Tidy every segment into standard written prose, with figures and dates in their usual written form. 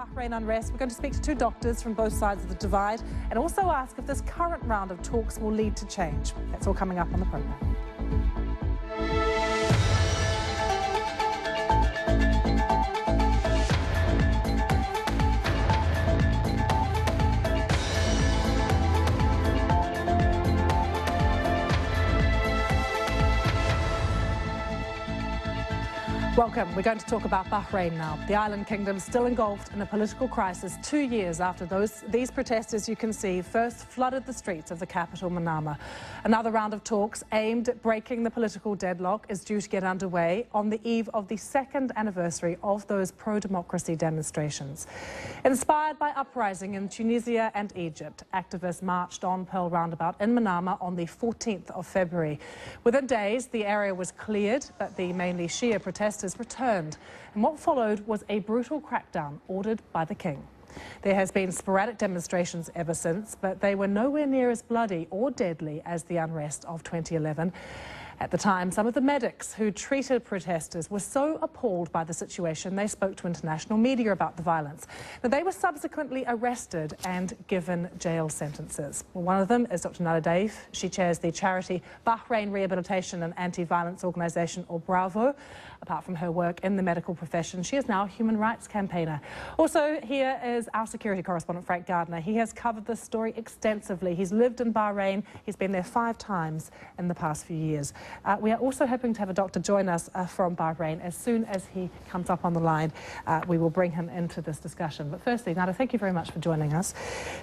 Bahrain unrest. We're going to speak to two doctors from both sides of the divide and also ask if this current round of talks will lead to change. That's all coming up on the programme. Welcome. We're going to talk about Bahrain now. The island kingdom is still engulfed in a political crisis 2 years after these protesters, you can see, first flooded the streets of the capital, Manama. Another round of talks aimed at breaking the political deadlock is due to get underway on the eve of the second anniversary of those pro-democracy demonstrations. Inspired by uprising in Tunisia and Egypt, activists marched on Pearl Roundabout in Manama on the 14th of February. Within days, the area was cleared, but the mainly Shia protesters returned, and what followed was a brutal crackdown ordered by the king. There has been sporadic demonstrations ever since, but they were nowhere near as bloody or deadly as the unrest of 2011. At the time, some of the medics who treated protesters were so appalled by the situation they spoke to international media about the violence. Now, they were subsequently arrested and given jail sentences. Well, one of them is Dr. Nada Daif. She chairs the charity Bahrain Rehabilitation and Anti-Violence Organisation, or BRAVO. Apart from her work in the medical profession, she is now a human rights campaigner. Also, here is our security correspondent, Frank Gardner. He has covered this story extensively. He's lived in Bahrain. He's been there 5 times in the past few years. We are also hoping to have a doctor join us from Bahrain. As soon as he comes up on the line, we will bring him into this discussion. But firstly, Nada, thank you very much for joining us.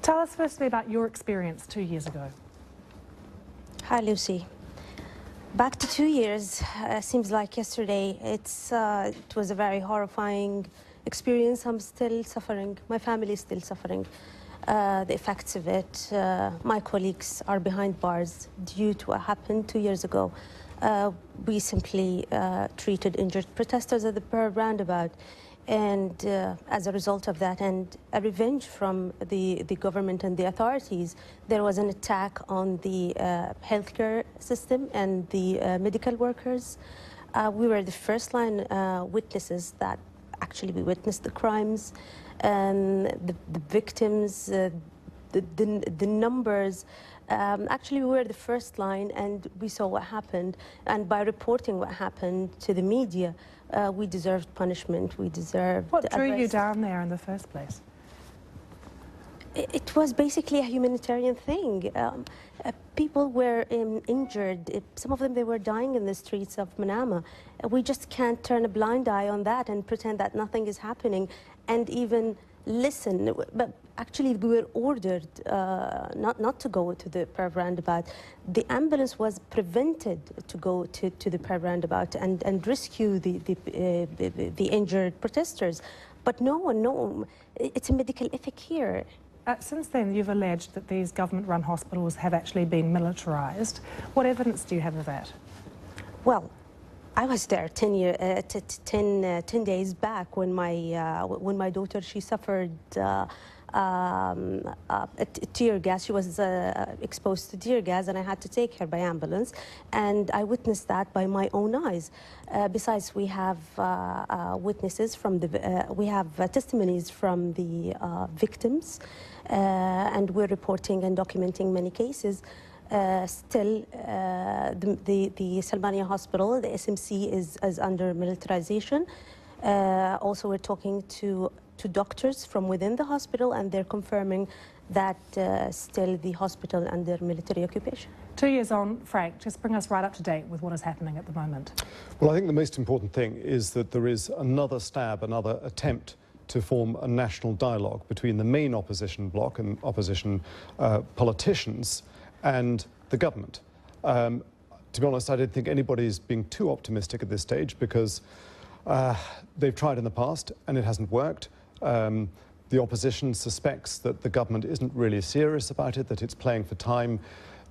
Tell us firstly about your experience 2 years ago. Hi, Lucy. Back to 2 years, seems like yesterday. It was a very horrifying experience. I'm still suffering. My family is still suffering the effects of it. My colleagues are behind bars due to what happened 2 years ago. We simply treated injured protesters at the Pearl Roundabout. And as a result of that, and a revenge from the government and the authorities, there was an attack on the healthcare system and the medical workers. We were the first line witnesses that actually we witnessed the crimes, the victims, the numbers. Actually, we were the first line, and we saw what happened. And by reporting what happened to the media, we deserved punishment. We deserved. What drew you down there in the first place? It was basically a humanitarian thing. People were injured. Some of them, they were dying in the streets of Manama. We just can't turn a blind eye on that and pretend that nothing is happening and even listen. But actually, we were ordered not to go to the Pearl Roundabout. The ambulance was prevented to go to the Pearl Roundabout and rescue the injured protesters. But no, it's a medical ethic here. Since then, you've alleged that these government-run hospitals have actually been militarised. What evidence do you have of that? Well, I was there 10 days back when my daughter, she suffered tear gas. She was exposed to tear gas, and I had to take her by ambulance. And I witnessed that by my own eyes. Besides, we have witnesses from we have testimonies from the victims, and we're reporting and documenting many cases. Still, the Salmania Hospital, the SMC, is under militarization. Also, we're talking to doctors from within the hospital, and they're confirming that still the hospital under military occupation. 2 years on, Frank, just bring us right up to date with what is happening at the moment. Well, I think the most important thing is that there is another attempt to form a national dialogue between the main opposition bloc and opposition politicians and the government. To be honest, I don't think anybody's being too optimistic at this stage, because they've tried in the past and it hasn't worked. The opposition suspects that the government isn't really serious about it, that it's playing for time.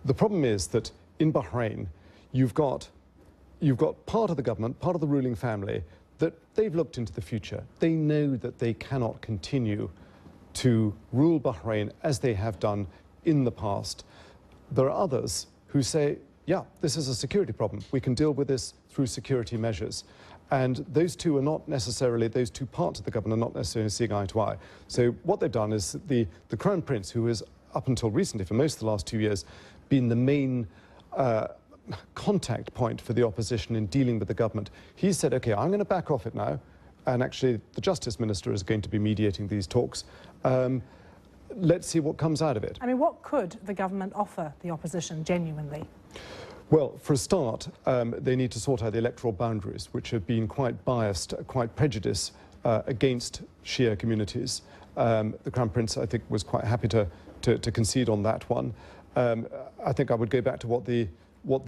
The problem is that in Bahrain, you've got part of the government, part of the ruling family, that they've looked into the future. They know that they cannot continue to rule Bahrain as they have done in the past. There are others who say, yeah, this is a security problem. We can deal with this through security measures. And those two are not necessarily, those two parts of the government are not necessarily seeing eye to eye. So what they've done is the Crown Prince, who has up until recently, for most of the last 2 years, been the main contact point for the opposition in dealing with the government, he said, OK, I'm going to back off it now. And actually, the Justice Minister is going to be mediating these talks. Let's see what comes out of it. I mean, what could the government offer the opposition genuinely? Well, for a start, they need to sort out the electoral boundaries, which have been quite biased, quite prejudiced against Shia communities. The Crown Prince, I think, was quite happy to concede on that one. I think I would go back to what the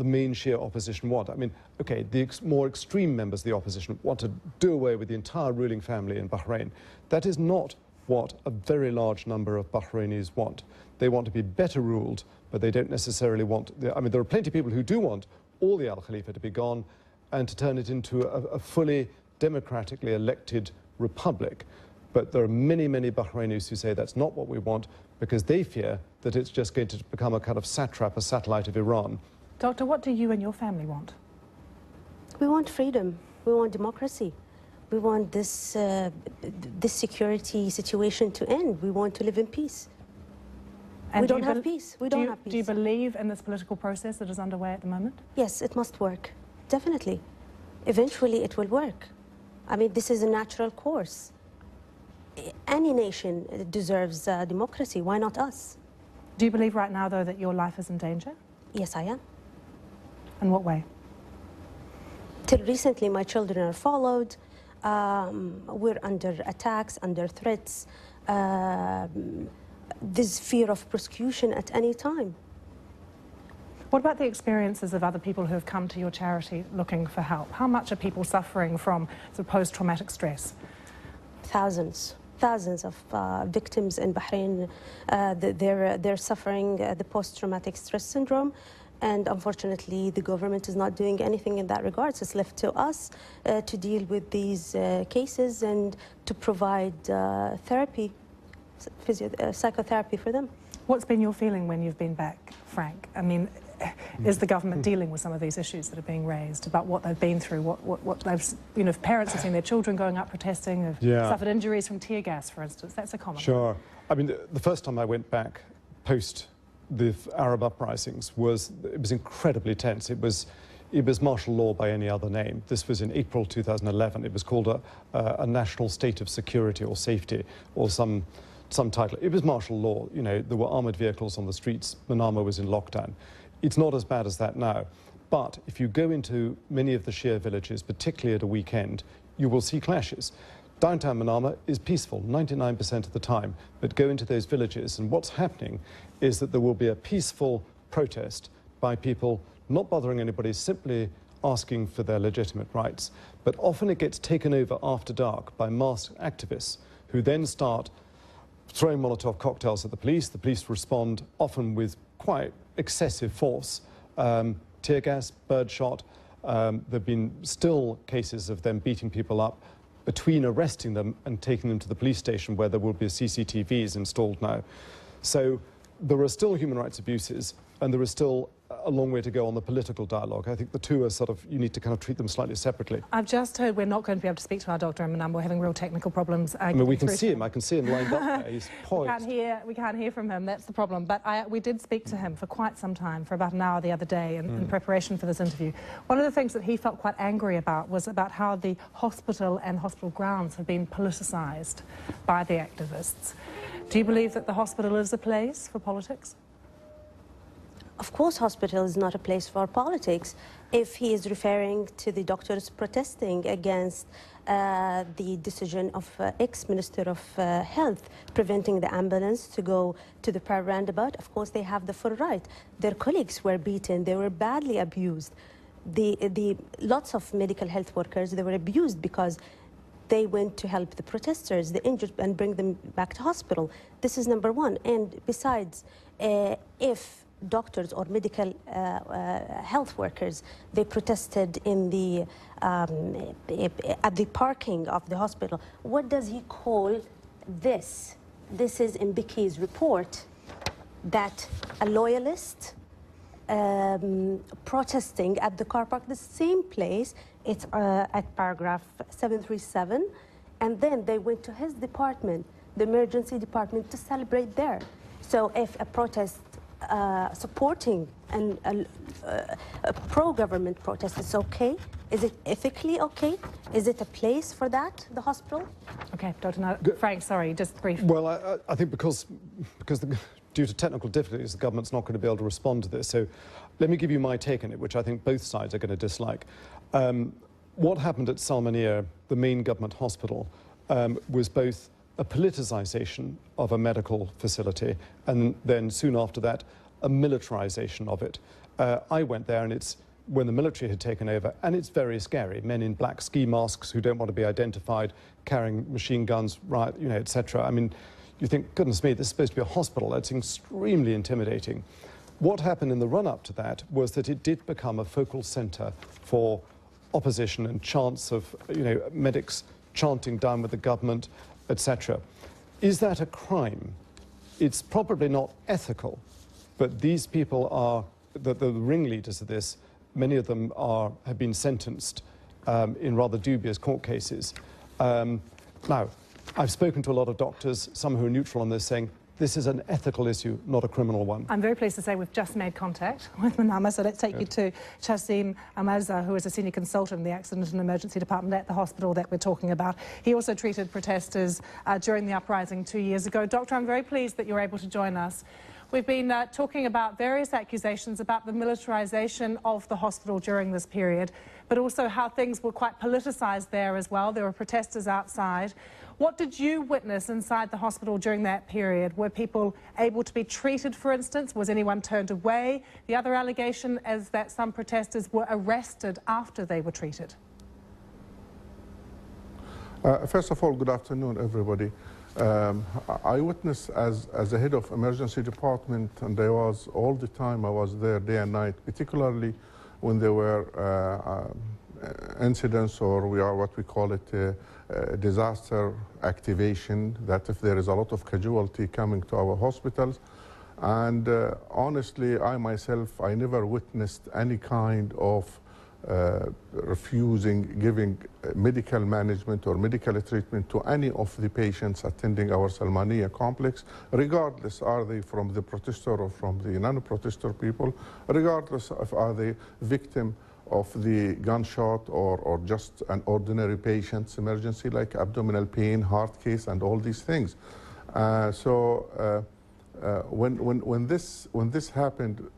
main Shia opposition want. I mean, OK, the more extreme members of the opposition want to do away with the entire ruling family in Bahrain. That is not what a very large number of Bahrainis want. They want to be better ruled, but they don't necessarily want... I mean, there are plenty of people who do want all the Al Khalifa to be gone and to turn it into a fully democratically elected republic. But there are many, many Bahrainis who say that's not what we want because they fear that it's just going to become a kind of satrap, a satellite of Iran. Doctor, what do you and your family want? We want freedom. We want democracy. We want this security situation to end. We want to live in peace. And we don't have peace. We don't have peace. Do you believe in this political process that is underway at the moment? Yes, it must work. Definitely. Eventually, it will work. I mean, this is a natural course. Any nation deserves democracy. Why not us? Do you believe right now, though, that your life is in danger? Yes, I am. In what way? Till recently, my children are followed. We're under attacks, under threats. There's fear of prosecution at any time. What about the experiences of other people who have come to your charity looking for help? How much are people suffering from sort of post-traumatic stress? Thousands of victims in Bahrain. They're suffering the post-traumatic stress syndrome. And unfortunately, the government is not doing anything in that regard. So it's left to us to deal with these cases and to provide therapy, psychotherapy for them. What's been your feeling when you've been back, Frank? I mean, is the government dealing with some of these issues that are being raised about what they've been through, what they've, you know, parents have seen their children going up protesting, have suffered injuries from tear gas, for instance? That's a common. Sure. I mean, the first time I went back post the Arab uprisings it was incredibly tense. It was martial law by any other name. This was in April 2011. It was called a national state of security or safety or some title. It was martial law. You know, there were armoured vehicles on the streets. Manama was in lockdown. It's not as bad as that now. But if you go into many of the Shia villages, particularly at a weekend, you will see clashes. Downtown Manama is peaceful 99% of the time, but go into those villages and what's happening is that there will be a peaceful protest by people not bothering anybody, simply asking for their legitimate rights. But often it gets taken over after dark by masked activists who then start throwing Molotov cocktails at the police. The police respond often with quite excessive force, tear gas, birdshot. There have been still cases of them beating people up between arresting them and taking them to the police station where there will be CCTVs installed now. So there are still human rights abuses and there is still a long way to go on the political dialogue. I think the two are sort of, you need to kind of treat them slightly separately. I've just heard we're not going to be able to speak to our doctor in Manama. We're having real technical problems. I mean, we can see him. I can see him lined up there. He's poised. We can't hear from him. That's the problem. But we did speak to him for quite some time, for about an hour the other day in preparation for this interview. One of the things that he felt quite angry about was about how the hospital and hospital grounds have been politicised by the activists. Do you believe that the hospital is a place for politics? Of course, hospital is not a place for politics. If he is referring to the doctors protesting against the decision of ex-Minister of Health preventing the ambulance to go to the prayer roundabout, of course they have the full right. Their colleagues were beaten, they were badly abused. Lots of medical health workers, they were abused because they went to help the protesters, the injured, and bring them back to hospital. This is number one. And besides, if doctors or medical health workers, they protested in the at the parking of the hospital. What does he call this? This is in Biki's report, that a loyalist protesting at the car park, the same place. It's at paragraph 737. And then they went to his department, the emergency department, to celebrate there. So if a protest supporting a pro-government protest is okay, is it ethically okay? Is it a place for that, the hospital? Okay, Dr. Frank, sorry, just brief. Well, I think because due to technical difficulties, the government's not going to be able to respond to this. So let me give you my take on it, which I think both sides are going to dislike. What happened at Salminia, the main government hospital, was both a politicization of a medical facility and then soon after that, a militarization of it. I went there and it's when the military had taken over, and it's very scary. Men in black ski masks who don't want to be identified, carrying machine guns, right, you know, etc. I mean, you think, goodness me, this is supposed to be a hospital. That's extremely intimidating. What happened in the run-up to that was that it did become a focal center for opposition and chants of, you know, medics chanting down with the government, etc. Is that a crime? It's probably not ethical, but these people are the ringleaders of this. Many of them have been sentenced in rather dubious court cases. Now, I've spoken to a lot of doctors, some who are neutral on this, saying this is an ethical issue, not a criminal one. I'm very pleased to say we've just made contact with Manama, so let's take you to Chasim Amazza, who is a senior consultant in the Accident and Emergency Department at the hospital that we're talking about. He also treated protesters during the uprising 2 years ago. Doctor, I'm very pleased that you're able to join us. We've been talking about various accusations about the militarization of the hospital during this period, but also how things were quite politicized there as well. There were protesters outside. What did you witness inside the hospital during that period? Were people able to be treated, for instance? Was anyone turned away? The other allegation is that some protesters were arrested after they were treated. First of all, good afternoon, everybody. I witnessed as the head of emergency department, and I was all the time, I was there day and night, particularly when there were incidents, or what we call it disaster activation, that if there is a lot of casualty coming to our hospitals. And honestly, I myself, I never witnessed any kind of refusing giving medical management or medical treatment to any of the patients attending our Salminia complex, regardless are they from the protester or from the non-protester people, regardless of are they victim of the gunshot or just an ordinary patient's emergency like abdominal pain, heart case, and all these things. When this happened,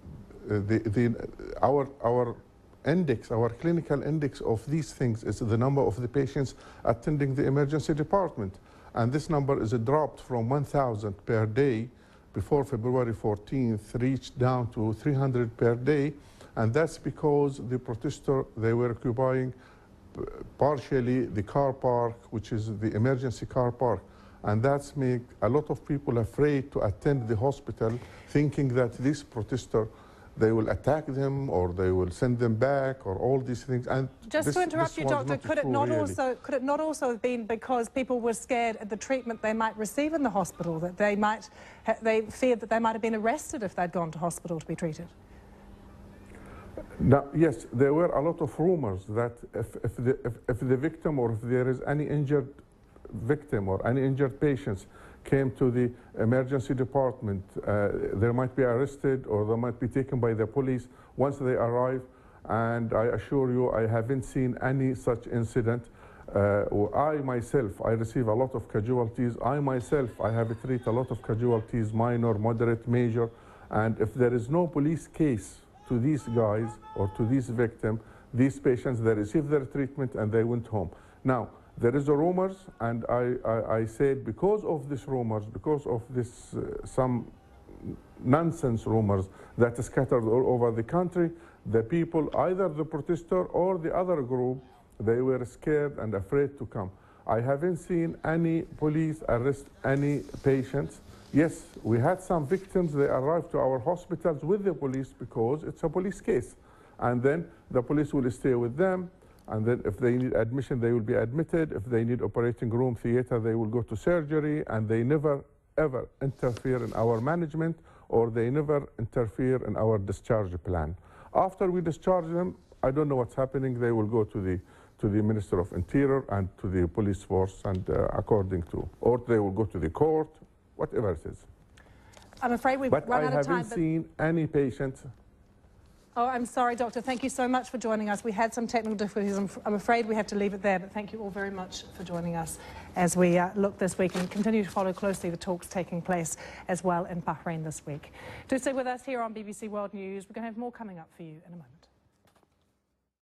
our clinical index of these things is the number of the patients attending the emergency department. And this number is dropped from 1,000 per day before February 14th, reached down to 300 per day. And that's because the protesters, they were occupying partially the car park, which is the emergency car park. And that's make a lot of people afraid to attend the hospital, thinking that this protester, they will attack them or they will send them back or all these things. And just to interrupt you, Doctor, could it not also have been because people were scared at the treatment they might receive in the hospital, that they feared that they might have been arrested if they'd gone to hospital to be treated? Now, yes, there were a lot of rumors that if the victim or if there is any injured victim or any injured patients came to the emergency department, they might be arrested or they might be taken by the police once they arrive. And I assure you, I haven't seen any such incident. I myself, I receive a lot of casualties. I myself, I have treated a lot of casualties, minor, moderate, major. And if there is no police case to these guys or to these victims, these patients, they received their treatment and they went home. Now, there is a rumors, and I said because of these rumors, because of this some nonsense rumors that is scattered all over the country, the people, either the protester or the other group, they were scared and afraid to come. I haven't seen any police arrest any patients. Yes, we had some victims, they arrived to our hospitals with the police because it's a police case. And then the police will stay with them. And then if they need admission, they will be admitted. If they need operating room, theater, they will go to surgery. And they never, ever interfere in our management or they never interfere in our discharge plan. After we discharge them, I don't know what's happening. They will go to the Minister of Interior and to the police force, and according to, or they will go to the court, whatever it is. I'm afraid we've run out of time. I haven't seen any patient. Oh, I'm sorry, Doctor. Thank you so much for joining us. We had some technical difficulties. I'm afraid we have to leave it there, but thank you all very much for joining us as we look this week and continue to follow closely the talks taking place as well in Bahrain this week. Do stay with us here on BBC World News. We're going to have more coming up for you in a moment.